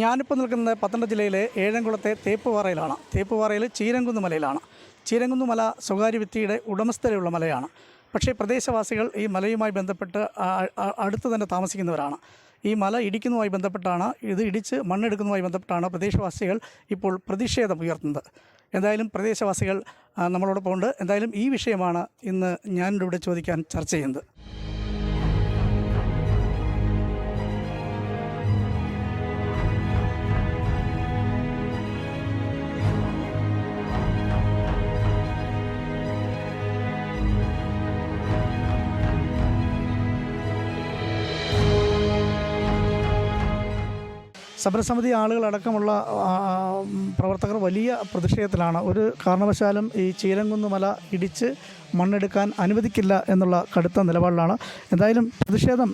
ഞാനിപ്പോൾ നിൽക്കുന്നത് പത്തനംതിട്ട ജില്ലയിലെ ഏഴംകുളത്തെ തേപ്പുപാറയിലാണ്. തേപ്പുപാറയിൽ ചീരംകുന്ന് മലയിലാണ്. ചീരംകുന്ന് മല സ്വകാര്യ വ്യക്തിയുടെ ഉടമസ്ഥതയിലുള്ള മലയാണ്. പക്ഷേ പ്രദേശവാസികൾ ഈ മലയുമായി ബന്ധപ്പെട്ട് അടുത്ത് തന്നെ താമസിക്കുന്നവരാണ്. ഈ മല ഇടിക്കുന്നതുമായി ബന്ധപ്പെട്ടാണ്, ഇത് ഇടിച്ച് മണ്ണെടുക്കുന്നതുമായി ബന്ധപ്പെട്ടാണ് പ്രദേശവാസികൾ ഇപ്പോൾ പ്രതിഷേധം ഉയർത്തുന്നത്. എന്തായാലും പ്രദേശവാസികൾ നമ്മളോടൊപ്പം ഉണ്ട്. എന്തായാലും ഈ വിഷയമാണ് ഇന്ന് ഞാനിവിടെ ചോദിക്കാൻ ചർച്ച ചെയ്യുന്നത്. സമരസമിതി ആളുകളടക്കമുള്ള പ്രവർത്തകർ വലിയ പ്രതിഷേധത്തിലാണ്. ഒരു കാരണവശാലും ഈ ചീരംകുന്ന് മല ഇടിച്ച് മണ്ണെടുക്കാൻ അനുവദിക്കില്ല എന്നുള്ള കടുത്ത നിലപാടിലാണ്. എന്തായാലും പ്രതിഷേധം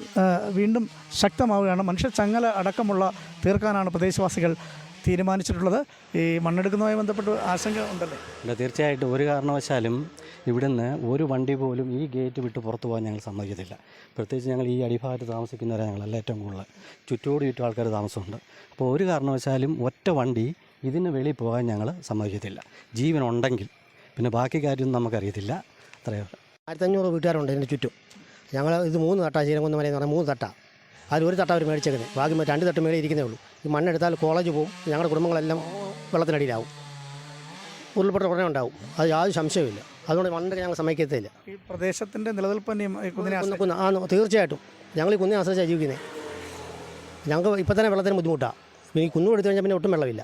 വീണ്ടും ശക്തമാവുകയാണ്. മനുഷ്യച്ചങ്ങല അടക്കമുള്ള തീർക്കാനാണ് പ്രദേശവാസികൾ തീരുമാനിച്ചിട്ടുള്ളത്. ഈ മണ്ണെടുക്കുന്നതുമായി ബന്ധപ്പെട്ട് ആശങ്ക ഉണ്ടല്ലേ? ഇല്ല, തീർച്ചയായിട്ടും ഒരു കാരണവശാലും ഇവിടുന്ന് ഒരു വണ്ടി പോലും ഈ ഗേറ്റ് വിട്ട് പുറത്തു പോകാൻ ഞങ്ങൾ സമ്മതിക്കത്തില്ല. പ്രത്യേകിച്ച് ഞങ്ങൾ ഈ അടിഭാഗത്ത് താമസിക്കുന്നവരെ ഞങ്ങളല്ല ഏറ്റവും കൂടുതൽ, ചുറ്റോട് ചുറ്റും ആൾക്കാർ താമസമുണ്ട്. അപ്പോൾ ഒരു കാരണവശാലും ഒറ്റ വണ്ടി ഇതിന് വെളിയിൽ പോകാൻ ഞങ്ങൾ സമ്മതിക്കത്തില്ല. ജീവനുണ്ടെങ്കിൽ പിന്നെ ബാക്കി കാര്യമൊന്നും നമുക്കറിയത്തില്ല. അത്രയോ 1500 വീട്ടുകാരുണ്ട് ഇതിന് ചുറ്റും. ഞങ്ങൾ ഇത് 3 തട്ടാണ് ചീരംകുന്ന് മല എന്ന് പറഞ്ഞാൽ 3 തട്ടാണ്. അതിൽ ഒരു തട്ട അവർ മേടിച്ചേക്കുന്നത്, ബാക്കി 2 തട്ട് മേളിൽ ഇരിക്കുന്നേ ഉള്ളൂ. ഈ മണ്ണെടുത്താൽ കോളേജ് പോകും, ഞങ്ങളുടെ കുടുംബങ്ങളെല്ലാം വെള്ളത്തിനടിയിലാവും, ഉരുൾപൊട്ടൽ ഉടനെ ഉണ്ടാവും. അത് യാതൊരു സംശയമില്ല. അതുകൊണ്ട് മണ്ണെടുക്കാൻ ഞങ്ങൾ സമ്മതിക്കത്തില്ല. ഈ പ്രദേശത്തിൻ്റെ നിലനിൽപ്പ് തീർച്ചയായിട്ടും ഞങ്ങൾ ഈ കുന്നിനെ ആശ്രയിച്ചാണ് ജീവിക്കുന്നത്. ഞങ്ങൾക്ക് ഇപ്പം തന്നെ വെള്ളത്തിന് ബുദ്ധിമുട്ടാണ്. ഈ കുന്നു എടുത്തു കഴിഞ്ഞാൽ പിന്നെ ഒട്ടും വെള്ളമില്ല.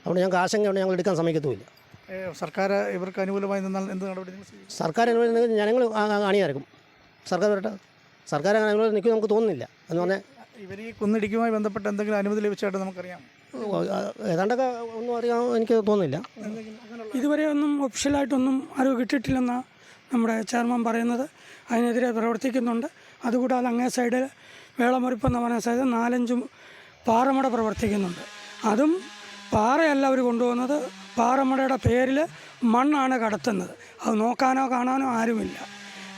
അതുകൊണ്ട് ഞങ്ങൾക്ക് ആശങ്കയുണ്ട്, ഞങ്ങൾ എടുക്കാൻ സമ്മതിക്കത്തുമില്ല. സർക്കാർ ഇവർക്ക് അനുകൂലമായി നിന്നാൽ എന്ത് നടപടി? സർക്കാർ അനുകൂലം ഞങ്ങൾ അണിയായിരിക്കും. സർക്കാർ വരട്ടെ. സർക്കാർ അങ്ങനെ അനുകൂലം നിൽക്കും നമുക്ക് തോന്നുന്നില്ല. എന്ന് പറഞ്ഞാൽ ഇവർ ഈ കുന്നിടിക്കുമായി ബന്ധപ്പെട്ട് എന്തെങ്കിലും അനുമതി ലഭിച്ചായിട്ട് നമുക്കറിയാം. ഏതാണ്ടൊക്കെ ഒന്നും അറിയാൻ എനിക്ക് തോന്നുന്നില്ല. ഇതുവരെ ഒന്നും ഒഫീഷ്യലായിട്ടൊന്നും അറിവ് കിട്ടിയിട്ടില്ലെന്നാണ് നമ്മുടെ ചെയർമാൻ പറയുന്നത്. അതിനെതിരെ പ്രവർത്തിക്കുന്നുണ്ട്. അതുകൂടാതെ അങ്ങേ സൈഡിൽ വേളമുറിപ്പെന്ന് പറഞ്ഞ സൈഡ് 4-5 പാറമട പ്രവർത്തിക്കുന്നുണ്ട്. അതും പാറയല്ല അവർ കൊണ്ടുപോകുന്നത്, പാറമടയുടെ പേരിൽ മണ്ണാണ് കടത്തുന്നത്. അത് നോക്കാനോ കാണാനോ ആരുമില്ല.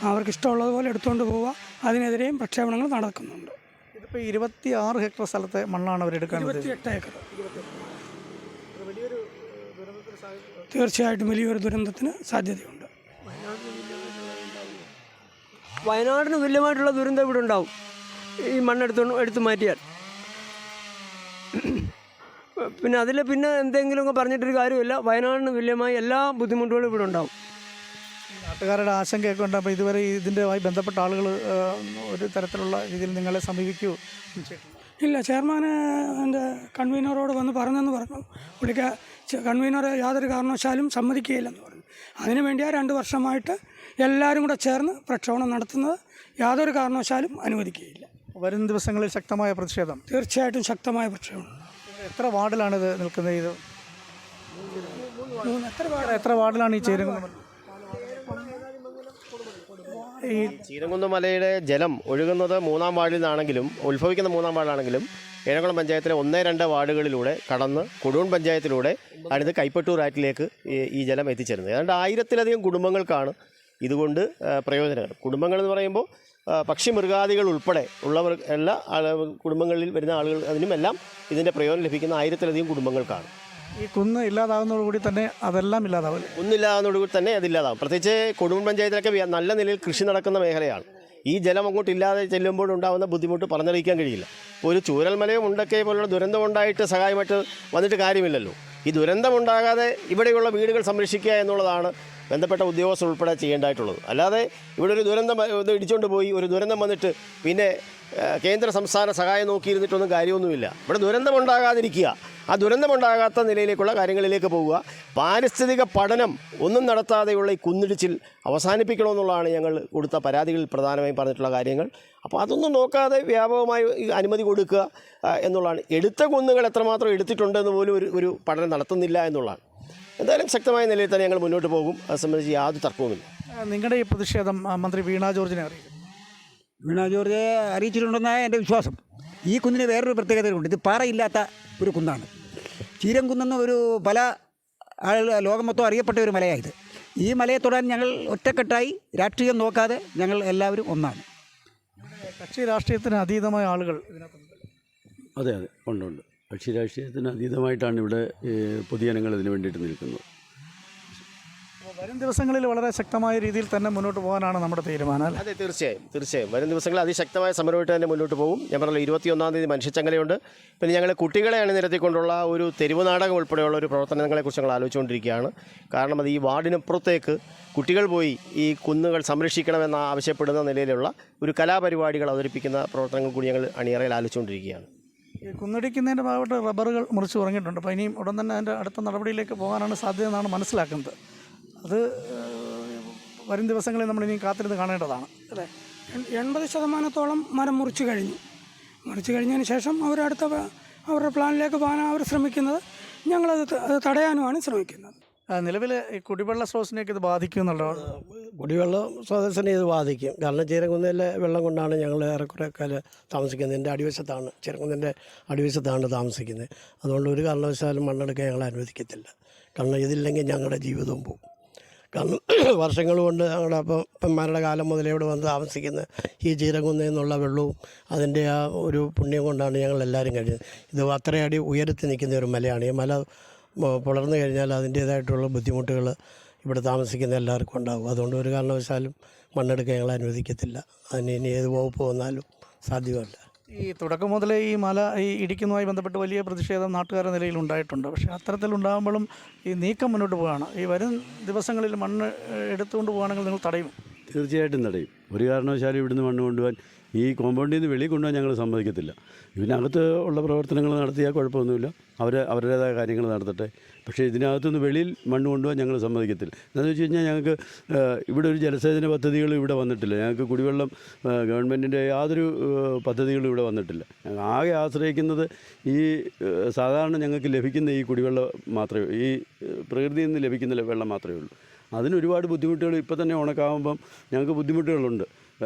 അവർക്ക് ഇഷ്ടമുള്ളതുപോലെ എടുത്തുകൊണ്ട് പോവുക. അതിനെതിരെയും പ്രക്ഷേപണങ്ങൾ നടക്കുന്നുണ്ട്. ഇതിപ്പോൾ 26 ഹെക്ടർ സ്ഥലത്തെ മണ്ണാണ് അവരെടുക്കുന്നത്. 28 ഏക്കർ. തീർച്ചയായിട്ടും വലിയൊരു ദുരന്തത്തിന് സാധ്യതയുണ്ട്. വയനാടിന് തുല്യമായിട്ടുള്ള ദുരന്തം ഇവിടെ ഉണ്ടാവും ഈ മണ്ണെടുത്ത് മാറ്റിയാൽ. പിന്നെ അതിൽ പിന്നെ എന്തെങ്കിലുമൊക്കെ പറഞ്ഞിട്ടൊരു കാര്യമില്ല. വയനാടിന് തുല്യമായി എല്ലാ ബുദ്ധിമുട്ടുകളും ഇവിടെ ഉണ്ടാവും. നാട്ടുകാരുടെ ആശങ്കയൊക്കെ ഉണ്ട്. അപ്പോൾ ഇതുവരെ ഇതിൻ്റെമായി ബന്ധപ്പെട്ട ആളുകൾ ഒരു തരത്തിലുള്ള രീതിയിൽ നിങ്ങളെ സമീപിക്കുമോ? ഇല്ല, ചെയർമാന് എൻ്റെ കൺവീനറോട് വന്ന് പറഞ്ഞെന്ന് പറഞ്ഞു. കൺവീനർ യാതൊരു കാരണവശാലും സമ്മതിക്കുകയില്ലെന്ന് പറഞ്ഞു. അതിനുവേണ്ടിയാണ് 2 വർഷമായിട്ട് എല്ലാവരും കൂടെ ചേർന്ന് പ്രക്ഷോഭണം നടത്തുന്നത്. യാതൊരു കാരണവശാലും അനുവദിക്കുകയില്ല. വരും ദിവസങ്ങളിൽ ശക്തമായ പ്രതിഷേധം? തീർച്ചയായിട്ടും ശക്തമായ പ്രക്ഷോഭം. എത്ര വാർഡിലാണിത് നിൽക്കുന്നത്? ഇത് എത്ര വാർഡിലാണ് ഈ ചീരംകുന്ന്? ഈ ചീരംകുന്ന് മലയുടെ ജലം ഒഴുകുന്നത് 3-ാം വാർഡിൽ നിന്നാണെങ്കിലും ഉത്ഭവിക്കുന്ന 3-ാം വാർഡാണെങ്കിലും ഏഴംകുളം പഞ്ചായത്തിലെ 1-2 വാർഡുകളിലൂടെ കടന്ന് കൊടുവൺ പഞ്ചായത്തിലൂടെ അടുത്ത് കൈപ്പട്ടൂർ ആറ്റിലേക്ക് ഈ ജലം എത്തിച്ചേരുന്നത്. ഏതാണ്ട് 1000-ലധികം കുടുംബങ്ങൾക്കാണ് ഇതുകൊണ്ട് പ്രയോജനങ്ങൾ. കുടുംബങ്ങളെന്ന് പറയുമ്പോൾ പക്ഷി മൃഗാദികൾ ഉൾപ്പെടെ ഉള്ളവർ എല്ലാ കുടുംബങ്ങളിൽ വരുന്ന ആളുകൾ അതിനുമെല്ലാം ഇതിൻ്റെ പ്രയോജനം ലഭിക്കുന്ന 1000-ലധികം കുടുംബങ്ങൾക്കാണ്. ഈ കുന്ന് ഇല്ലാതാകുന്നതോടുകൂടി തന്നെ അതെല്ലാം ഇല്ലാതാവും. കുന്നില്ലാതാകുന്നതോടുകൂടി തന്നെ അതില്ലാതാവും. പ്രത്യേകിച്ച് കൊടുവൺ പഞ്ചായത്തിലൊക്കെ നല്ല നിലയിൽ കൃഷി നടക്കുന്ന മേഖലയാണ്. ഈ ജലം അങ്ങോട്ട് ഇല്ലാതെ ചെല്ലുമ്പോൾ ഉണ്ടാകുന്ന ബുദ്ധിമുട്ട് പറഞ്ഞറിയിക്കാൻ കഴിയില്ല. ഒരു ചൂരൽമലയും ഉണ്ടൊക്കെ പോലുള്ള ദുരന്തമുണ്ടായിട്ട് സഹായമായിട്ട് വന്നിട്ട് കാര്യമില്ലല്ലോ. ഈ ദുരന്തമുണ്ടാകാതെ ഇവിടെയുള്ള വീടുകൾ സംരക്ഷിക്കുക എന്നുള്ളതാണ് ബന്ധപ്പെട്ട ഉദ്യോഗസ്ഥർ ഉൾപ്പെടെ ചെയ്യേണ്ടതായിട്ടുള്ളത്. അല്ലാതെ ഇവിടെ ഒരു ദുരന്തം ഇടിച്ചുകൊണ്ട് പോയി ഒരു ദുരന്തം വന്നിട്ട് പിന്നെ കേന്ദ്ര സംസ്ഥാന സഹായം നോക്കിയിരുന്നിട്ടൊന്നും കാര്യമൊന്നുമില്ല. ഇവിടെ ദുരന്തമുണ്ടാകാതിരിക്കുക, ആ ദുരന്തമുണ്ടാകാത്ത നിലയിലേക്കുള്ള കാര്യങ്ങളിലേക്ക് പോവുക. പാരിസ്ഥിതിക പഠനം ഒന്നും നടത്താതെയുള്ള ഈ കുന്നിടിച്ചിൽ അവസാനിപ്പിക്കണമെന്നുള്ളതാണ് ഞങ്ങൾ കൊടുത്ത പരാതികളിൽ പ്രധാനമായും പറഞ്ഞിട്ടുള്ള കാര്യങ്ങൾ. അപ്പോൾ അതൊന്നും നോക്കാതെ വ്യാപകമായി അനുമതി കൊടുക്കുക എന്നുള്ളതാണ്. എടുത്ത കുന്നുകൾ എത്രമാത്രം എടുത്തിട്ടുണ്ടെന്ന് പോലും ഒരു പഠനം നടത്തുന്നില്ല എന്നുള്ളതാണ്. എന്തായാലും ശക്തമായ നിലയിൽ തന്നെ ഞങ്ങൾ മുന്നോട്ട് പോകും. അത് സംബന്ധിച്ച് യാതൊരു തർക്കവുമില്ല. നിങ്ങളുടെ ഈ പ്രതിഷേധം മന്ത്രി വീണ ജോർജിനെ അറിയിക്കും? വീണ ജോർജ് അറിയിച്ചിട്ടുണ്ടെന്നാണ് എൻ്റെ വിശ്വാസം. ഈ കുന്നിന് വേറൊരു പ്രത്യേകതയുണ്ട്. ഇത് പാറയില്ലാത്ത ഒരു കുന്നാണ്. ചീരംകുന്നെന്ന് പല ആളുകൾ ലോകം മൊത്തം അറിയപ്പെട്ട ഒരു മലയായത്. ഈ മലയെ തൊടാൻ ഞങ്ങൾ ഒറ്റക്കെട്ടായി രാഷ്ട്രീയം നോക്കാതെ ഞങ്ങൾ എല്ലാവരും ഒന്നാണ്. കക്ഷി രാഷ്ട്രീയത്തിന് അതീതമായ ആളുകൾ ഇതിനകത്തുണ്ട്. അതെ ഉണ്ട്. കക്ഷി രാഷ്ട്രീയത്തിന് അതീതമായിട്ടാണ് ഇവിടെ പൊതുജനങ്ങൾ ഇതിനു വേണ്ടിയിട്ട് നിൽക്കുന്നത്. വരും ദിവസങ്ങളിൽ വളരെ ശക്തമായ രീതിയിൽ തന്നെ മുന്നോട്ട് പോകാനാണ് നമ്മുടെ തീരുമാനം അല്ലേ? അതെ, തീർച്ചയായും വരും ദിവസങ്ങളിൽ അതിശക്തമായ സമരമായിട്ട് തന്നെ മുന്നോട്ട് പോകും. ഞാൻ പറഞ്ഞല്ലോ 21-ാം തീയതി മനുഷ്യച്ചങ്ങലയുണ്ട്. പിന്നെ ഞങ്ങൾ കുട്ടികളെ അണിനിരത്തിക്കൊണ്ടുള്ള ഒരു തെരുവ് നാടകം ഉൾപ്പെടെയുള്ള ഒരു പ്രവർത്തനങ്ങളെക്കുറിച്ച് ഞങ്ങൾ ആലോചിച്ചുകൊണ്ടിരിക്കുകയാണ്. കാരണം അത് ഈ വാർഡിനപ്പുറത്തേക്ക് കുട്ടികൾ പോയി ഈ കുന്നുകൾ സംരക്ഷിക്കണമെന്ന് ആവശ്യപ്പെടുന്ന നിലയിലുള്ള ഒരു കലാപരിപാടികൾ അവതരിപ്പിക്കുന്ന പ്രവർത്തനങ്ങൾ കൂടി ഞങ്ങൾ അണിയറയിൽ ആലോചിച്ചുകൊണ്ടിരിക്കുകയാണ്. ഈ കുന്നിടിക്കുന്നതിൻ്റെ ഭാഗമായിട്ട് റബ്ബറുകൾ മുറിച്ച് തുടങ്ങിയിട്ടുണ്ട്. അപ്പോൾ ഇനിയും ഉടൻ തന്നെ അതിൻ്റെ അടുത്ത നടപടിയിലേക്ക് പോകാനാണ് സാധ്യത എന്നാണ് മനസ്സിലാക്കുന്നത്. അത് വരും ദിവസങ്ങളിൽ നമ്മൾ ഇനി കാത്തിരുന്ന് കാണേണ്ടതാണ് അല്ലേ? 80% മരം മുറിച്ച് കഴിഞ്ഞതിന് ശേഷം അവരുടെ പ്ലാനിലേക്ക് പോകാൻ അവർ ശ്രമിക്കുന്നത്. ഞങ്ങളത് തടയാനുമാണ് ശ്രമിക്കുന്നത്. നിലവിൽ ഈ കുടിവെള്ള സ്രോതസ്സിനെയൊക്കെ ഇത് ബാധിക്കും എന്നുള്ളതാണ്. കുടിവെള്ള സ്രോതസ്സിനെ ഇത് ബാധിക്കും. കാരണം ചീരങ്കുന്നിലെ വെള്ളം കൊണ്ടാണ് ഞങ്ങൾ ഏറെക്കുറെ കാലം താമസിക്കുന്നത്. എൻ്റെ അടിവശത്താണ്, ചീരങ്കുന്നിൻ്റെ അടിവശത്താണ് താമസിക്കുന്നത്. അതുകൊണ്ട് ഒരു കാരണവശാലും മണ്ണെടുക്കാൻ ഞങ്ങൾ അനുവദിക്കത്തില്ല. കാരണം ഇതില്ലെങ്കിൽ ഞങ്ങളുടെ ജീവിതവും പോകും. കാരണം വർഷങ്ങൾ കൊണ്ട് ഞങ്ങളുടെ അപ്പന്മാരുടെ കാലം മുതലേ ഇവിടെ വന്ന് താമസിക്കുന്ന ഈ ചീരങ്കുന്നിൽ നിന്നുള്ള വെള്ളവും അതിൻ്റെ ആ ഒരു പുണ്യം കൊണ്ടാണ് ഞങ്ങളെല്ലാവരും കഴിയുന്നത്. ഇത് അത്രയടി ഉയരത്തിൽ നിൽക്കുന്ന ഒരു മലയാണ്. ഈ മല പുലർന്നു കഴിഞ്ഞാൽ അതിൻ്റേതായിട്ടുള്ള ബുദ്ധിമുട്ടുകൾ ഇവിടെ താമസിക്കുന്ന എല്ലാവർക്കും ഉണ്ടാകും. അതുകൊണ്ട് ഒരു കാരണവശാലും മണ്ണെടുക്കാൻ ഞങ്ങൾ അനുവദിക്കത്തില്ല. അതിന് ഇനി ഏത് വകുപ്പ് വന്നാലും സാധ്യമല്ല. ഈ തുടക്കം മുതലേ ഈ മല ഈ ഇടിക്കുന്നതുമായി ബന്ധപ്പെട്ട് വലിയ പ്രതിഷേധം നാട്ടുകാരുടെ നിലയിൽ ഉണ്ടായിട്ടുണ്ട്. പക്ഷേ അത്തരത്തിലുണ്ടാകുമ്പോഴും ഈ നീക്കം മുന്നോട്ട് പോവുകയാണ്. ഈ വരും ദിവസങ്ങളിൽ മണ്ണ് എടുത്തുകൊണ്ട് പോകുകയാണെങ്കിൽ നിങ്ങൾ തടയും? തീർച്ചയായിട്ടും തടയും. ഒരു കാരണവശാലും ഇവിടുന്ന് മണ്ണ് കൊണ്ടുപോകാൻ ഈ കോമ്പൗണ്ടിൽ നിന്ന് വെളിയിൽ കൊണ്ടുപോകാൻ ഞങ്ങൾ സമ്മതിക്കത്തില്ല. ഇതിനകത്ത് ഉള്ള പ്രവർത്തനങ്ങൾ നടത്തിയാൽ കുഴപ്പമൊന്നുമില്ല, അവരുടേതായ കാര്യങ്ങൾ നടത്തട്ടെ. പക്ഷേ ഇതിനകത്തുനിന്ന് വെളിയിൽ മണ്ണ് കൊണ്ടുപോകാൻ ഞങ്ങൾ സമ്മതിക്കത്തില്ല. എന്താണെന്ന് വെച്ച് കഴിഞ്ഞാൽ ഞങ്ങൾക്ക് ഇവിടെ ഒരു ജലസേചന പദ്ധതികളും ഇവിടെ വന്നിട്ടില്ല. ഞങ്ങൾക്ക് കുടിവെള്ളം ഗവൺമെൻറ്റിൻ്റെ യാതൊരു പദ്ധതികളും ഇവിടെ വന്നിട്ടില്ല. ഞങ്ങൾ ആകെ ആശ്രയിക്കുന്നത് ഈ സാധാരണ ഞങ്ങൾക്ക് ലഭിക്കുന്ന ഈ കുടിവെള്ളം മാത്രമേ, ഈ പ്രകൃതിയിൽ നിന്ന് ലഭിക്കുന്ന വെള്ളം മാത്രമേ ഉള്ളൂ. അതിനൊരുപാട് ബുദ്ധിമുട്ടുകൾ ഇപ്പോൾ തന്നെ ഉണക്കാവുമ്പം ഞങ്ങൾക്ക് ബുദ്ധിമുട്ടുകളുണ്ട്.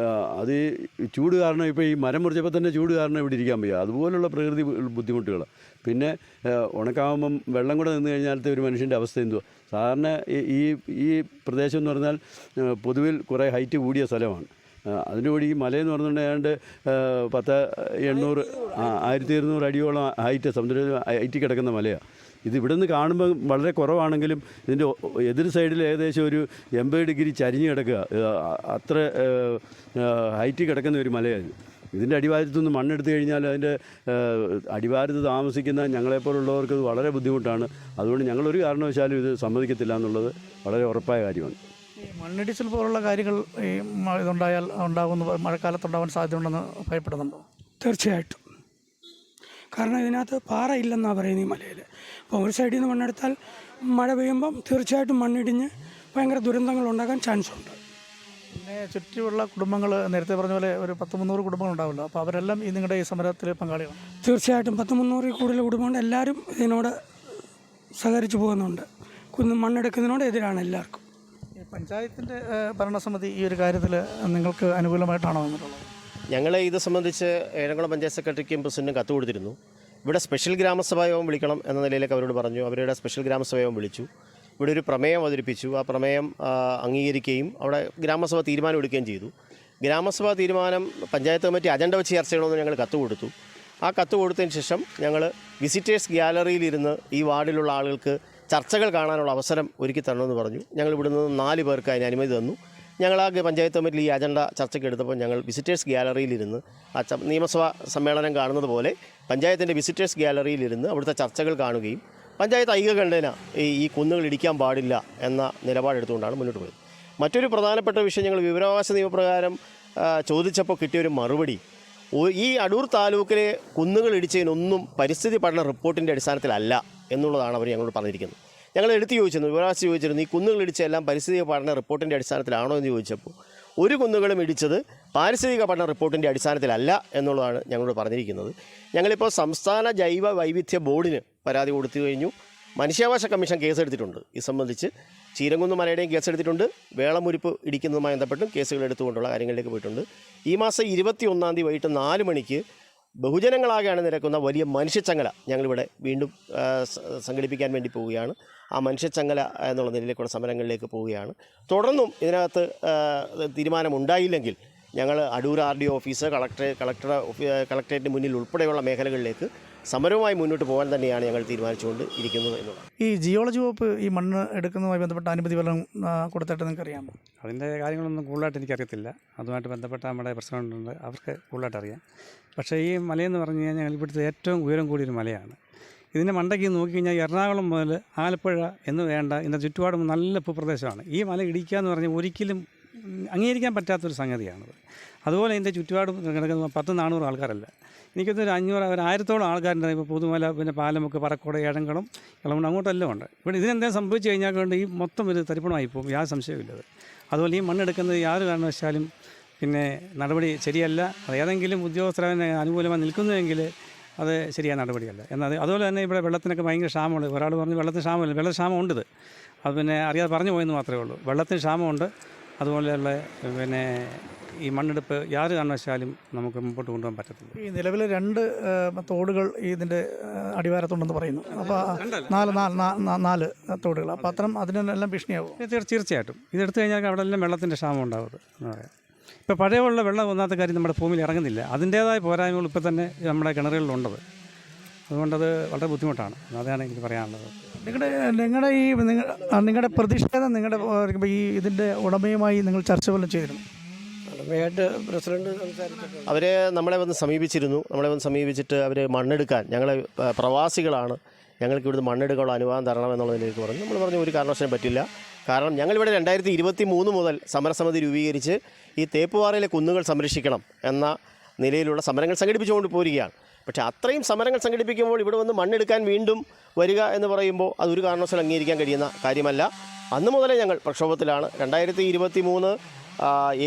അത് ചൂട് കാരണം ഇപ്പോൾ ഈ മരം മുറിച്ചപ്പോൾ തന്നെ ചൂട് കാരണം ഇവിടെ ഇരിക്കാൻ വയ്യ. അതുപോലുള്ള പ്രകൃതി ബുദ്ധിമുട്ടുകൾ. പിന്നെ ഉണക്കാവുമ്പം വെള്ളം കൂടെ നിന്ന് കഴിഞ്ഞാലത്തെ ഒരു മനുഷ്യൻ്റെ അവസ്ഥ എന്തുവാ? സാധാരണ ഈ പ്രദേശം എന്ന് പറഞ്ഞാൽ പൊതുവിൽ കുറേ ഹൈറ്റ് കൂടിയ സ്ഥലമാണ്. അതിൻ്റെ കൂടി ഈ മലയെന്ന് പറഞ്ഞുകൊണ്ട് 1200 അടിയോളം ഹൈറ്റ്, സമുദ്ര ഹൈറ്റ് കിടക്കുന്ന മലയാണ്. ഇത് ഇവിടെ നിന്ന് കാണുമ്പോൾ വളരെ കുറവാണെങ്കിലും ഇതിൻ്റെ എതിർ സൈഡിൽ ഏകദേശം ഒരു 80 ഡിഗ്രി ചരിഞ്ഞ് കിടക്കുക. അത്ര ഹൈറ്റ് കിടക്കുന്ന ഒരു മലയാണ്. ഇതിൻ്റെ അടിവാരത്തുനിന്ന് മണ്ണെടുത്ത് കഴിഞ്ഞാൽ അതിൻ്റെ അടിവാരത്ത് താമസിക്കുന്ന ഞങ്ങളെപ്പോലുള്ളവർക്ക് ഇത് വളരെ ബുദ്ധിമുട്ടാണ്. അതുകൊണ്ട് ഞങ്ങളൊരു കാരണവശാലും ഇത് സമ്മതിക്കത്തില്ല എന്നുള്ളത് വളരെ ഉറപ്പായ കാര്യമാണ്. ഈ മണ്ണിടിച്ചിൽ പോലുള്ള കാര്യങ്ങൾ ഈ ഇതുണ്ടായാൽ ഉണ്ടാകുന്ന മഴക്കാലത്തുണ്ടാകാൻ സാധ്യതയുണ്ടെന്ന് ഭയപ്പെടുന്നുണ്ടോ? തീർച്ചയായിട്ടും. കാരണം ഇതിനകത്ത് പാറ ഇല്ലെന്നാണ് പറയുന്നത് ഈ മലയിൽ. അപ്പോൾ ഒരു സൈഡിൽ നിന്ന് മണ്ണെടുത്താൽ മഴ പെയ്യുമ്പം തീർച്ചയായിട്ടും മണ്ണിടിഞ്ഞ് ഭയങ്കര ദുരന്തങ്ങൾ ഉണ്ടാകാൻ ചാൻസ് ഉണ്ട്. പിന്നെ ചുറ്റുമുള്ള കുടുംബങ്ങൾ നേരത്തെ പറഞ്ഞ പോലെ ഒരു 100-300 കുടുംബങ്ങൾ ഉണ്ടാവില്ല. അപ്പോൾ അവരെല്ലാം ഈ നിങ്ങളുടെ ഈ സമരത്തിൽ പങ്കാളിയാണ്? തീർച്ചയായിട്ടും 100-300 കൂടുതൽ കുടുംബമുണ്ട്. എല്ലാവരും ഇതിനോട് സഹകരിച്ചു പോകുന്നുണ്ട്. മണ്ണെടുക്കുന്നതിനോട് എതിരാണ് എല്ലാവർക്കും. ഈ പഞ്ചായത്തിൻ്റെ ഭരണസമിതി ഈ ഒരു കാര്യത്തിൽ നിങ്ങൾക്ക് അനുകൂലമായിട്ടാണോ വന്നിട്ടുള്ളത്? ഞങ്ങൾ ഇത് സംബന്ധിച്ച് ഏഴംകുളം പഞ്ചായത്ത് സെക്രട്ടറിക്കും പ്രസിഡന്റും കത്ത് കൊടുത്തിരുന്നു. ഇവിടെ സ്പെഷ്യൽ ഗ്രാമസഭാ യോഗം വിളിക്കണം എന്ന നിലയിലേക്ക് അവരോട് പറഞ്ഞു. അവരുടെ സ്പെഷ്യൽ ഗ്രാമസഭാ യോഗം വിളിച്ചു. ഇവിടെ ഒരു പ്രമേയം അവതരിപ്പിച്ചു. ആ പ്രമേയം അംഗീകരിക്കുകയും അവിടെ ഗ്രാമസഭ തീരുമാനം എടുക്കുകയും ചെയ്തു. ഗ്രാമസഭാ തീരുമാനം പഞ്ചായത്ത് കമ്മിറ്റി അജണ്ട വെച്ച് ചർച്ച ചെയ്യണമെന്ന് ഞങ്ങൾ കത്ത് കൊടുത്തു. ആ കത്ത് കൊടുത്തതിന് ശേഷം ഞങ്ങൾ വിസിറ്റേഴ്സ് ഗ്യാലറിയിലിരുന്ന് ഈ വാർഡിലുള്ള ആളുകൾക്ക് ചർച്ചകൾ കാണാനുള്ള അവസരം ഒരുക്കി തരണമെന്ന് പറഞ്ഞു. ഞങ്ങൾ ഇവിടെ നിന്ന് 4 പേർക്ക് അതിന് അനുമതി തന്നു. ഞങ്ങൾ ആ പഞ്ചായത്ത് കമ്മിറ്റിയിൽ ഈ അജണ്ട ചർച്ചയ്ക്ക് എടുത്തപ്പോൾ ഞങ്ങൾ വിസിറ്റേഴ്സ് ഗ്യാലറിയിലിരുന്ന് ആ നിയമസഭാ സമ്മേളനം കാണുന്നത് പോലെ പഞ്ചായത്തിൻ്റെ വിസിറ്റേഴ്സ് ഗ്യാലറിയിലിരുന്ന് അവിടുത്തെ ചർച്ചകൾ കാണുകയും പഞ്ചായത്ത് ഐക്യകണ്ഠേന ഈ കുന്നുകൾ ഇടിക്കാൻ പാടില്ല എന്ന നിലപാടെടുത്തുകൊണ്ടാണ് മുന്നോട്ട് പോയത്. മറ്റൊരു പ്രധാനപ്പെട്ട വിഷയം ഞങ്ങൾ വിവരാവകാശ നിയമപ്രകാരം ചോദിച്ചപ്പോൾ കിട്ടിയൊരു മറുപടി, ഈ അടൂർ താലൂക്കിലെ കുന്നുകൾ ഇടിച്ചതിനൊന്നും പരിസ്ഥിതി പഠന റിപ്പോർട്ടിൻ്റെ അടിസ്ഥാനത്തിലല്ല എന്നുള്ളതാണ് അവർ ഞങ്ങളോട് പറഞ്ഞിരിക്കുന്നത്. ഞങ്ങൾ എടുത്ത് ചോദിച്ചിരുന്നു, വിവരാവകാശ ചോദിച്ചിരുന്നു, ഈ കുന്നുകൾ ഇടിച്ച എല്ലാം പരിസ്ഥിതിക പഠന റിപ്പോർട്ടിൻ്റെ അടിസ്ഥാനത്തിലാണോ എന്ന് ചോദിച്ചപ്പോൾ ഒരു കുന്നുകളും ഇടിച്ചത് പാരിസ്ഥിതിക പഠന റിപ്പോർട്ടിൻ്റെ അടിസ്ഥാനത്തിലല്ല എന്നുള്ളതാണ് ഞങ്ങളോട് പറഞ്ഞിരിക്കുന്നത്. ഞങ്ങളിപ്പോൾ സംസ്ഥാന ജൈവ വൈവിധ്യ ബോർഡിന് പരാതി കൊടുത്തു കഴിഞ്ഞു. മനുഷ്യാവകാശ കമ്മീഷൻ കേസെടുത്തിട്ടുണ്ട്. ഇത് സംബന്ധിച്ച് ചീരങ്കുന്ന് മലയുടെയും കേസെടുത്തിട്ടുണ്ട്. വേളമുരിപ്പ് ഇടിക്കുന്നതുമായി ബന്ധപ്പെട്ടും കേസുകൾ എടുത്തുകൊണ്ടുള്ള കാര്യങ്ങളിലേക്ക് പോയിട്ടുണ്ട്. ഈ മാസം 21-ാം തീയതി വൈകിട്ട് 4 മണിക്ക് ബഹുജനങ്ങളാകെയാണ് നിരക്കുന്ന വലിയ മനുഷ്യച്ചങ്ങല ഞങ്ങളിവിടെ വീണ്ടും സംഘടിപ്പിക്കാൻ വേണ്ടി പോവുകയാണ്. ആ മനുഷ്യച്ചങ്ങല എന്നുള്ള നിലയിലേക്കുള്ള സമരങ്ങളിലേക്ക് പോവുകയാണ്. തുടർന്നും ഇതിനകത്ത് തീരുമാനമുണ്ടായില്ലെങ്കിൽ ഞങ്ങൾ അടൂർ RDO ഓഫീസ്, കളക്ടറേറ്റിന് മുന്നിൽ ഉൾപ്പെടെയുള്ള മേഖലകളിലേക്ക് സമരവുമായി മുന്നോട്ട് പോകാൻ തന്നെയാണ് ഞങ്ങൾ തീരുമാനിച്ചുകൊണ്ട് ഇരിക്കുന്നത് എന്നുള്ളത്. ഈ ജിയോളജി വകുപ്പ് ഈ മണ്ണ് എടുക്കുന്നതുമായി ബന്ധപ്പെട്ട അനുമതി വല്ലതും കൊടുത്തിട്ട് നിങ്ങൾക്ക് അറിയാമോ? അതിൻ്റെ കാര്യങ്ങളൊന്നും കൂടുതലായിട്ട് എനിക്കറിയത്തില്ല. അതുമായിട്ട് ബന്ധപ്പെട്ട നമ്മുടെ പ്രസിഡൻ്റുണ്ട്, അവർക്ക് കൂടുതലായിട്ട് അറിയാം. പക്ഷേ ഈ മലയെന്ന് പറഞ്ഞു കഴിഞ്ഞാൽ ഞങ്ങൾ ഇവിടുത്തെ ഏറ്റവും ഉയരം കൂടിയൊരു മലയാണ്. ഇതിൻ്റെ മണ്ടയ്ക്ക് നോക്കിക്കഴിഞ്ഞാൽ എറണാകുളം മുതൽ ആലപ്പുഴ എന്ന് വേണ്ട ഇതിൻ്റെ ചുറ്റുപാടും നല്ല ഭൂപ്രദേശമാണ്. ഈ മല ഇടിക്കുക എന്ന് പറഞ്ഞാൽ ഒരിക്കലും അംഗീകരിക്കാൻ പറ്റാത്തൊരു സംഗതിയാണത്. അതുപോലെ ഇതിൻ്റെ ചുറ്റുപാടും കിടക്കുന്ന 100-400 ആൾക്കാരല്ല, എനിക്കൊരു 500-1000 ആൾക്കാരുണ്ട്. ഇപ്പോൾ പുതുമല, പിന്നെ പാലമുക്ക്, പറക്കോട്, ഏഴംകുളം, ഇളമുണ്ട്, അങ്ങോട്ടെല്ലാം ഉണ്ട്. ഇവിടെ ഇതിനെന്തെങ്കിലും സംഭവിച്ചു കഴിഞ്ഞാൽ കൊണ്ട് ഈ മൊത്തം ഒരു തരിപ്പണമായി പോകും, യാതൊരു സംശയമില്ലത്. അതുപോലെ ഈ മണ്ണെടുക്കുന്നത് യാതൊരു കാരണവശാലും പിന്നെ നടപടി ശരിയല്ല. അത് ഏതെങ്കിലും ഉദ്യോഗസ്ഥരന് അനുകൂലമായി നിൽക്കുന്നുവെങ്കിൽ അത് ശരിയായ നടപടിയല്ല എന്നാൽ. അതുപോലെ തന്നെ ഇവിടെ വെള്ളത്തിനൊക്കെ ഭയങ്കര ക്ഷാമമുണ്ട്. ഒരാൾ പറഞ്ഞു വെള്ളത്തിന് ക്ഷാമമില്ല, വെള്ളക്ഷാമം ഉണ്ട്. അത് പിന്നെ അറിയാതെ പറഞ്ഞു പോയെന്ന് മാത്രമേ ഉള്ളൂ. വെള്ളത്തിന് ക്ഷാമമുണ്ട്. അതുപോലെയുള്ള പിന്നെ ഈ മണ്ണെടുപ്പ് യാതൊരു കാരണവശാലും നമുക്ക് മുമ്പോട്ട് കൊണ്ടുപോകാൻ പറ്റത്തില്ല. ഈ നിലവിലെ 2 തോടുകൾ ഇതിൻ്റെ അടിവാരത്തുണ്ടെന്ന് പറയുന്നു. അപ്പോൾ 4 തോടുകൾ, അപ്പോൾ അത്തരം അതിനെല്ലാം ഭീഷണിയാവും. തീർച്ചയായിട്ടും ഇതെടുത്തു കഴിഞ്ഞാൽ അവിടെ എല്ലാം വെള്ളത്തിൻ്റെ ക്ഷാമം ഉണ്ടാവും എന്ന് പറയാം. ഇപ്പോൾ പഴയമുള്ള വെള്ളം ഒന്നാമത്തെ കാര്യം നമ്മുടെ ഭൂമിയിൽ ഇറങ്ങുന്നില്ല. അതിൻ്റേതായ പോരായ്മകൾ ഇപ്പോൾ തന്നെ നമ്മുടെ കിണറുകളിലുണ്ടത്. അതുകൊണ്ടത് വളരെ ബുദ്ധിമുട്ടാണ്. അതാണ് എനിക്ക് പറയാനുള്ളത്. നിങ്ങളുടെ പ്രതിഷേധം ഈ ഇതിൻ്റെ ഉടമയുമായി നിങ്ങൾ ചർച്ച വല്ലതും ചെയ്തിരുന്നു? പ്രസിഡന്റ് സംസാരിച്ചിട്ടുണ്ട്. അവർ നമ്മളെ വന്ന് സമീപിച്ചിട്ട് അവർ മണ്ണെടുക്കാൻ, ഞങ്ങൾ പ്രവാസികളാണ്, ഞങ്ങൾക്ക് ഇവിടുന്ന് മണ്ണെടുക്കാനുള്ള അനുവാദം തരണമെന്നുള്ള നിലയിലേക്ക് പറഞ്ഞു. നമ്മൾ പറഞ്ഞു ഒരു കാരണവശാലും പറ്റില്ല. കാരണം ഞങ്ങളിവിടെ 2023 മുതൽ സമരസമിതി രൂപീകരിച്ച് ഈ തേപ്പുപാറയിലെ കുന്നുകൾ സംരക്ഷിക്കണം എന്ന നിലയിലുള്ള സമരങ്ങൾ സംഘടിപ്പിച്ചുകൊണ്ട് പോരുകയാണ്. പക്ഷേ അത്രയും സമരങ്ങൾ സംഘടിപ്പിക്കുമ്പോൾ ഇവിടെ വന്ന് മണ്ണെടുക്കാൻ വീണ്ടും വരിക എന്ന് പറയുമ്പോൾ അതൊരു കാരണവശാലും അംഗീകരിക്കാൻ കഴിയുന്ന കാര്യമല്ല. അന്ന് മുതലേ ഞങ്ങൾ പ്രക്ഷോഭത്തിലാണ്. 2023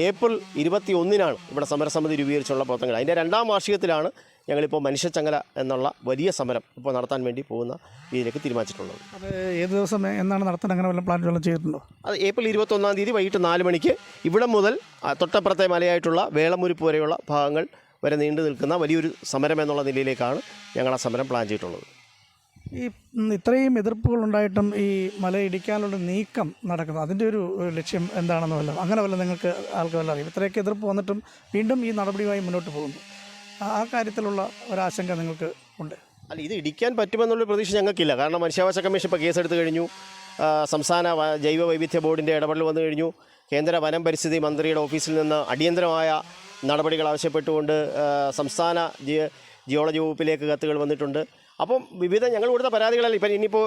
ഏപ്രിൽ 21 ഇവിടെ സമരസമിതി രൂപീകരിച്ചുള്ള പ്രവർത്തനങ്ങൾ. അതിൻ്റെ 2ാം വാർഷികത്തിലാണ് ഞങ്ങളിപ്പോൾ മനുഷ്യച്ചങ്ങല എന്നുള്ള വലിയ സമരം ഇപ്പോൾ നടത്താൻ വേണ്ടി പോകുന്ന ഇതിലേക്ക് തീരുമാനിച്ചിട്ടുള്ളത്. അത് ഏത് ദിവസം എന്നാണ് നടത്താൻ അങ്ങനെ വല്ല പ്ലാൻ വല്ലതും ചെയ്തിട്ടുണ്ടോ? അത് ഏപ്രിൽ 21 വൈകിട്ട് 4 മണിക്ക് ഇവിടെ മുതൽ തൊട്ടപ്പുറത്തെ മലയായിട്ടുള്ള വേളമുരിപ്പ് വരെയുള്ള ഭാഗങ്ങൾ വരെ നീണ്ടു നിൽക്കുന്ന വലിയൊരു സമരം എന്നുള്ള നിലയിലേക്കാണ് ഞങ്ങൾ ആ സമരം പ്ലാൻ ചെയ്തിട്ടുള്ളത്. ഈ ഇത്രയും എതിർപ്പുകളുണ്ടായിട്ടും ഈ മല ഇടിക്കാനുള്ള നീക്കം നടക്കുന്നത്, അതിൻ്റെ ഒരു ലക്ഷ്യം എന്താണെന്ന് വല്ലതും അങ്ങനെ വല്ല നിങ്ങൾക്ക് ആൾക്ക് വല്ല അറിയും? ഇത്രയൊക്കെ എതിർപ്പ് വന്നിട്ടും വീണ്ടും ഈ നടപടിയുമായി മുന്നോട്ട് പോകുന്നു, ആ കാര്യത്തിലുള്ള ഒരാശങ്ക നിങ്ങൾക്ക് ഉണ്ട്? അല്ല, ഇത് ഇടിക്കാൻ പറ്റുമെന്നുള്ള പ്രതീക്ഷ ഞങ്ങൾക്കില്ല. കാരണം മനുഷ്യാവകാശ കമ്മീഷൻ ഇപ്പോൾ കേസെടുത്ത് കഴിഞ്ഞു. സംസ്ഥാന ജൈവ വൈവിധ്യ ബോർഡിൻ്റെ ഇടപെടൽ വന്നു കഴിഞ്ഞു. കേന്ദ്ര വനം പരിസ്ഥിതി മന്ത്രിയുടെ ഓഫീസിൽ നിന്ന് അടിയന്തരമായ നടപടികൾ ആവശ്യപ്പെട്ടുകൊണ്ട് സംസ്ഥാന ജിയോളജി വകുപ്പിലേക്ക് കത്തുകൾ വന്നിട്ടുണ്ട്. അപ്പം വിവിധ ഞങ്ങൾ കൊടുത്ത പരാതികളല്ല, ഇപ്പം ഇനിയിപ്പോൾ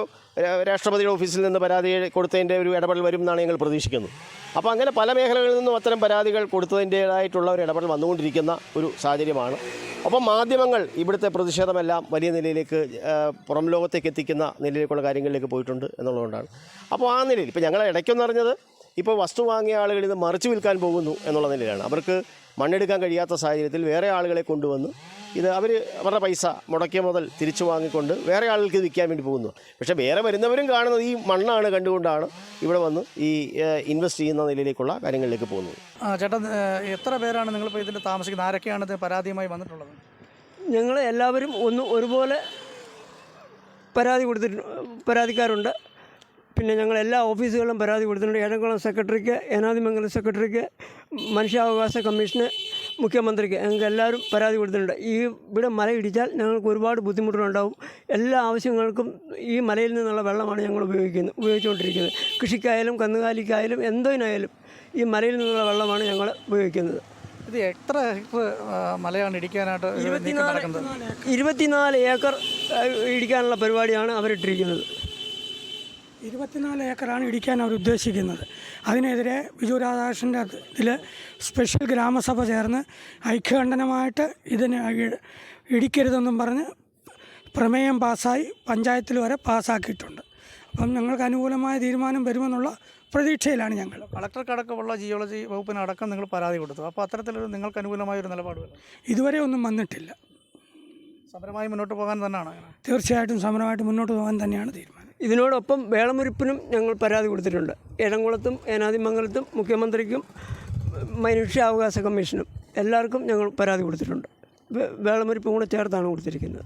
രാഷ്ട്രപതിയുടെ ഓഫീസിൽ നിന്ന് പരാതി കൊടുത്തതിൻ്റെ ഒരു ഇടപെടൽ വരും എന്നാണ് ഞങ്ങൾ പ്രതീക്ഷിക്കുന്നത്. അപ്പോൾ അങ്ങനെ പല മേഖലകളിൽ നിന്നും അത്തരം പരാതികൾ കൊടുത്തതിൻ്റേതായിട്ടുള്ള ഒരു ഇടപെടൽ വന്നുകൊണ്ടിരിക്കുന്ന ഒരു സാഹചര്യമാണ്. അപ്പം മാധ്യമങ്ങൾ ഇവിടുത്തെ പ്രതിഷേധമെല്ലാം വലിയ നിലയിലേക്ക് പുറം ലോകത്തേക്ക് എത്തിക്കുന്ന നിലയിലേക്കുള്ള കാര്യങ്ങളിലേക്ക് പോയിട്ടുണ്ട് എന്നുള്ളതുകൊണ്ടാണ്. അപ്പോൾ ആ നിലയിൽ ഇപ്പോൾ ഞങ്ങൾ ഇടയ്ക്കെന്ന് പറഞ്ഞത് ഇപ്പോൾ വസ്തു വാങ്ങിയ ആളുകൾ ഇത് മറിച്ച് വിൽക്കാൻ പോകുന്നു എന്നുള്ള നിലയിലാണ്. അവർക്ക് മണ്ണെടുക്കാൻ കഴിയാത്ത സാഹചര്യത്തിൽ വേറെ ആളുകളെ കൊണ്ടുവന്ന് ഇത് അവരുടെ പൈസ മുടക്കിയ മുതൽ തിരിച്ചു വാങ്ങിക്കൊണ്ട് വേറെ ആളുകൾക്ക് വിൽക്കാൻ വേണ്ടി പോകുന്നു. പക്ഷേ വേറെ വരുന്നവരും കാണുന്നത് ഈ മണ്ണാണ് കണ്ടുകൊണ്ടാണ് ഇവിടെ വന്ന് ഈ ഇൻവെസ്റ്റ് ചെയ്യുന്ന നിലയിലേക്കുള്ള കാര്യങ്ങളിലേക്ക് പോകുന്നത്. ചേട്ടാ, എത്ര പേരാണ് നിങ്ങളിപ്പോൾ ഇതിൽ താമസിക്കുന്നത്? ആരൊക്കെയാണ് ഇത് പരാതിയുമായി വന്നിട്ടുള്ളത്? ഞങ്ങൾ എല്ലാവരും ഒരുപോലെ പരാതിക്കാരുണ്ട്. പിന്നെ ഞങ്ങൾ എല്ലാ ഓഫീസുകളിലും പരാതി കൊടുത്തിട്ടുണ്ട്. ഏഴംകുളം സെക്രട്ടറിക്ക്, ഏനാദിമംഗലം സെക്രട്ടറിക്ക്, മനുഷ്യാവകാശ കമ്മീഷന്, മുഖ്യമന്ത്രിക്ക്, ഞങ്ങൾക്ക് എല്ലാവരും പരാതി കൊടുത്തിട്ടുണ്ട്. ഇവിടെ മല ഇടിച്ചാൽ ഞങ്ങൾക്ക് ഒരുപാട് ബുദ്ധിമുട്ടുകളുണ്ടാവും. എല്ലാ ആവശ്യങ്ങൾക്കും ഈ മലയിൽ നിന്നുള്ള വെള്ളമാണ് ഞങ്ങൾ ഉപയോഗിച്ചുകൊണ്ടിരിക്കുന്നത്. കൃഷിക്കായാലും കന്നുകാലിക്കായാലും എന്തിനായാലും ഈ മലയിൽ നിന്നുള്ള വെള്ളമാണ് ഞങ്ങൾ ഉപയോഗിക്കുന്നത്. ഇത് എത്ര ഹെക്ടർ മലയാണ് ഇടിക്കാനായിട്ട് 24 ഏക്കർ ഇടിക്കാനുള്ള പരിപാടിയാണ് അവരിട്ടിരിക്കുന്നത്. 24 ഏക്കറാണ് ഇടിക്കാൻ അവർ ഉദ്ദേശിക്കുന്നത്. അതിനെതിരെ ബിജു രാധാകൃഷ്ണൻ്റെ ഇതിൽ സ്പെഷ്യൽ ഗ്രാമസഭ ചേർന്ന് ഐക്യകണ്ഠനമായിട്ട് ഇതിന് ഇടിക്കരുതെന്നും പറഞ്ഞ് പ്രമേയം പാസ്സായി പഞ്ചായത്തിൽ വരെ പാസ്സാക്കിയിട്ടുണ്ട്. അപ്പം ഞങ്ങൾക്ക് അനുകൂലമായ തീരുമാനം വരുമെന്നുള്ള പ്രതീക്ഷയിലാണ് ഞങ്ങൾ. കളക്ടർക്കടക്കമുള്ള ജിയോളജി വകുപ്പിനടക്കം നിങ്ങൾ പരാതി കൊടുത്തു. അപ്പോൾ അത്തരത്തിലൊരു നിങ്ങൾക്ക് അനുകൂലമായൊരു നിലപാട് ഇതുവരെ ഒന്നും വന്നിട്ടില്ല. സമരമായി മുന്നോട്ട് പോകാൻ തന്നെയാണ്? തീർച്ചയായിട്ടും സമരമായിട്ട് മുന്നോട്ട് പോകാൻ തന്നെയാണ് തീരുമാനം. ഇതിനോടൊപ്പം വേളമുരിപ്പിനും ഞങ്ങൾ പരാതി കൊടുത്തിട്ടുണ്ട്. ഏഴംകുളത്തും ഏനാദിമംഗലത്തും മുഖ്യമന്ത്രിക്കും മനുഷ്യാവകാശ കമ്മീഷനും എല്ലാവർക്കും ഞങ്ങൾ പരാതി കൊടുത്തിട്ടുണ്ട്. വേളമുരിപ്പും കൂടെ ചേർത്താണ് കൊടുത്തിരിക്കുന്നത്.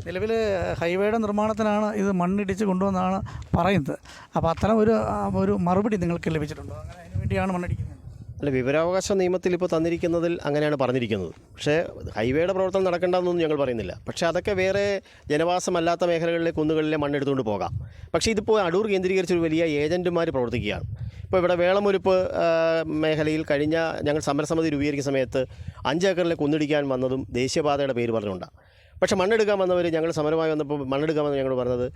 നിലവിൽ ഹൈവേയുടെ നിർമ്മാണത്തിനാണ് ഇത് മണ്ണിടിച്ച് കൊണ്ടുവന്നാണ് പറയുന്നത്. അപ്പോൾ അത്തരം ഒരു മറുപടി നിങ്ങൾക്ക് ലഭിച്ചിട്ടുണ്ടോ? അങ്ങനെ അതിന് വേണ്ടിയാണ് മണ്ണിടിക്കുന്നത്? അല്ല, വിവരാവകാശ നിയമത്തിൽ ഇപ്പോൾ തന്നിരിക്കുന്നതിൽ അങ്ങനെയാണ് പറഞ്ഞിരിക്കുന്നത്. പക്ഷേ ഹൈവേയുടെ പ്രവർത്തനം നടക്കേണ്ടതെന്നൊന്നും ഞങ്ങൾ പറയുന്നില്ല. പക്ഷേ അതൊക്കെ വേറെ ജനവാസമല്ലാത്ത മേഖലകളിലെ കുന്നുകളിലെ മണ്ണെടുത്തുകൊണ്ട് പോകാം. പക്ഷേ ഇതിപ്പോൾ അടൂർ കേന്ദ്രീകരിച്ചൊരു വലിയ ഏജൻറ്റുമാർ പ്രവർത്തിക്കുകയാണ്. ഇപ്പോൾ ഇവിടെ വേളമുരുപ്പ് മേഖലയിൽ കഴിഞ്ഞ ഞങ്ങൾ സമരസമിതി രൂപീകരിക്കുന്ന സമയത്ത് 5 ഏക്കറിലെ കുന്നിടിക്കാൻ വന്നതും ദേശീയപാതയുടെ പേര് പറഞ്ഞുകൊണ്ടാണ്. പക്ഷേ മണ്ണെടുക്കാൻ വന്നവർ, ഞങ്ങൾ സമരമായി വന്നപ്പോൾ മണ്ണെടുക്കാൻ വന്ന് ഞങ്ങൾ പറഞ്ഞത്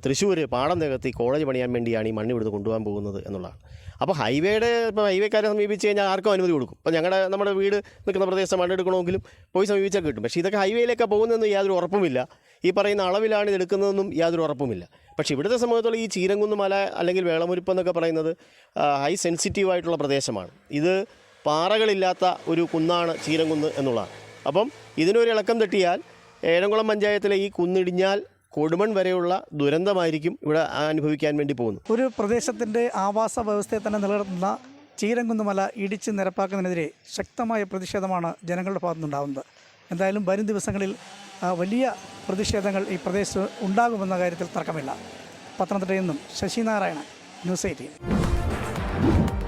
തൃശ്ശൂർ പാടം നികത്തി കോളേജ് പണിയാൻ വേണ്ടിയാണ് ഈ മണ്ണ് ഇവിടുന്ന് കൊണ്ടുപോകാൻ പോകുന്നത് എന്നുള്ളതാണ്. അപ്പോൾ ഹൈവേക്കാരെ സമീപിച്ച് കഴിഞ്ഞാൽ ആർക്കും അനുമതി കൊടുക്കും. ഇപ്പോൾ നമ്മുടെ വീട് നിൽക്കുന്ന പ്രദേശത്ത് മണ്ണെടുക്കണമെങ്കിലും പോയി സമീപിച്ചാൽ കിട്ടും. പക്ഷേ ഇതൊക്കെ ഹൈവേയിലേക്കാണ് പോകുന്നതെന്ന് യാതൊരു ഉറപ്പുമില്ല. ഈ പറയുന്ന അളവിലാണ് ഇത് എടുക്കുന്നതെന്നും യാതൊരു ഉറപ്പുമില്ല. പക്ഷേ ഇവിടുത്തെ സംബന്ധിച്ചിടത്തോളം ഈ ചീരങ്കുന്ന് മല അല്ലെങ്കിൽ വേളമുരുപ്പ് എന്നൊക്കെ പറയുന്നത് ഹൈ സെൻസിറ്റീവായിട്ടുള്ള പ്രദേശമാണ്. ഇത് പാറകളില്ലാത്ത ഒരു കുന്നാണ് ചീരങ്കുന്ന് എന്നുള്ളതാണ്. അപ്പം ഇതിനൊരു ഇളക്കം തട്ടിയാൽ ഏഴംകുളം പഞ്ചായത്തിലെ ഈ കുന്നിടിഞ്ഞാൽ കൊടുമൺ വരെയുള്ള ദുരന്തമായിരിക്കും ഇവിടെ അനുഭവിക്കാൻ വേണ്ടി പോകുന്നു. ഒരു പ്രദേശത്തിൻ്റെ ആവാസ വ്യവസ്ഥയെ തന്നെ നിലനിർത്തുന്ന ചീരങ്കുന്ന് മല ഇടിച്ച് നിരപ്പാക്കുന്നതിനെതിരെ ശക്തമായ പ്രതിഷേധമാണ് ജനങ്ങളുടെ ഭാഗത്തുനിന്നുണ്ടാകുന്നത്. എന്തായാലും വരും ദിവസങ്ങളിൽ വലിയ പ്രതിഷേധങ്ങൾ ഈ പ്രദേശത്ത് ഉണ്ടാകുമെന്ന കാര്യത്തിൽ തർക്കമില്ല. പത്തനംതിട്ടയിൽ നിന്നും ശശി നാരായണൻ, ന്യൂസ് 18.